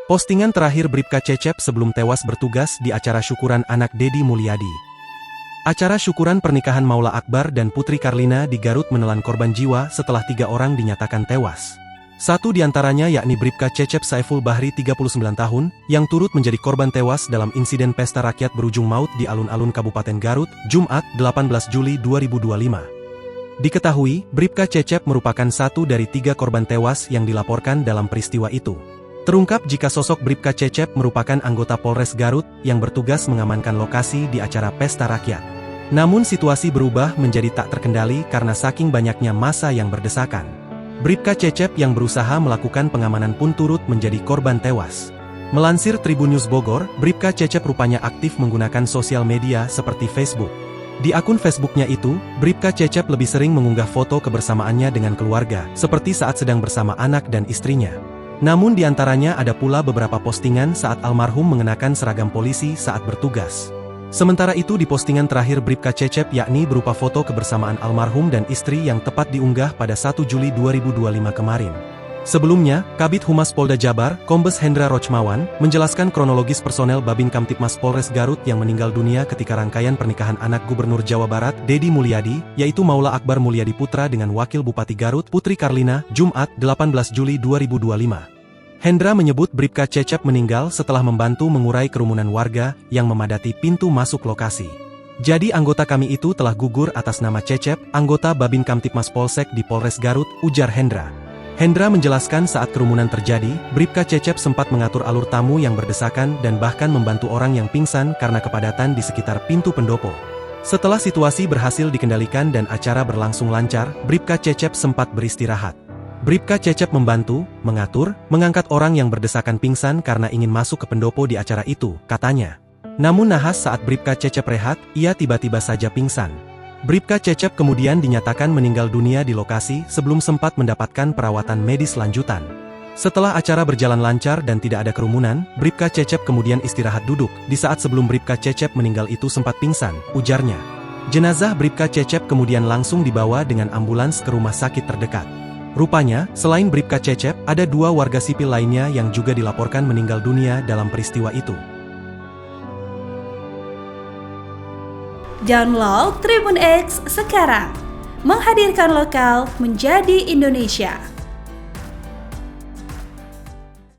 Postingan terakhir Bribka Cecep sebelum tewas bertugas di acara syukuran anak Deddy Mulyadi. Acara syukuran pernikahan Maula Akbar dan Putri Karlina di Garut menelan korban jiwa setelah 3 orang dinyatakan tewas. Satu diantaranya yakni Bribka Cecep Saiful Bahri 39 tahun, yang turut menjadi korban tewas dalam insiden pesta rakyat berujung maut di alun-alun Kabupaten Garut, Jumat, 18 Juli 2025. Diketahui, Bribka Cecep merupakan satu dari 3 korban tewas yang dilaporkan dalam peristiwa itu. Terungkap jika sosok Bribka Cecep merupakan anggota Polres Garut yang bertugas mengamankan lokasi di acara pesta rakyat. Namun situasi berubah menjadi tak terkendali karena saking banyaknya massa yang berdesakan. Bribka Cecep yang berusaha melakukan pengamanan pun turut menjadi korban tewas. Melansir Tribun News Bogor, Bribka Cecep rupanya aktif menggunakan sosial media seperti Facebook. Di akun Facebooknya itu, Bribka Cecep lebih sering mengunggah foto kebersamaannya dengan keluarga, seperti saat sedang bersama anak dan istrinya. Namun diantaranya ada pula beberapa postingan saat almarhum mengenakan seragam polisi saat bertugas. Sementara itu di postingan terakhir Bribka Cecep yakni berupa foto kebersamaan almarhum dan istri yang tepat diunggah pada 1 Juli 2025 kemarin. Sebelumnya, Kabid Humas Polda Jabar, Kombes Hendra Rochmawan, menjelaskan kronologis personel Babin Kamtipmas Polres Garut yang meninggal dunia ketika rangkaian pernikahan anak Gubernur Jawa Barat, Deddy Mulyadi, yaitu Maula Akbar Mulyadi Putra dengan Wakil Bupati Garut, Putri Karlina, Jumat, 18 Juli 2025. Hendra menyebut Bribka Cecep meninggal setelah membantu mengurai kerumunan warga yang memadati pintu masuk lokasi. Jadi anggota kami itu telah gugur atas nama Cecep, anggota Babin Kamtipmas Polsek di Polres Garut, ujar Hendra. Hendra menjelaskan saat kerumunan terjadi, Bribka Cecep sempat mengatur alur tamu yang berdesakan dan bahkan membantu orang yang pingsan karena kepadatan di sekitar pintu pendopo. Setelah situasi berhasil dikendalikan dan acara berlangsung lancar, Bribka Cecep sempat beristirahat. Bribka Cecep membantu, mengatur, mengangkat orang yang berdesakan pingsan karena ingin masuk ke pendopo di acara itu, katanya. Namun nahas saat Bribka Cecep rehat, ia tiba-tiba saja pingsan. Bribka Cecep kemudian dinyatakan meninggal dunia di lokasi sebelum sempat mendapatkan perawatan medis lanjutan. Setelah acara berjalan lancar dan tidak ada kerumunan, Bribka Cecep kemudian istirahat duduk. Di saat sebelum Bribka Cecep meninggal itu sempat pingsan, ujarnya. Jenazah Bribka Cecep kemudian langsung dibawa dengan ambulans ke rumah sakit terdekat. Rupanya, selain Bribka Cecep, ada 2 warga sipil lainnya yang juga dilaporkan meninggal dunia dalam peristiwa itu. Download Tribun X sekarang, menghadirkan lokal menjadi Indonesia.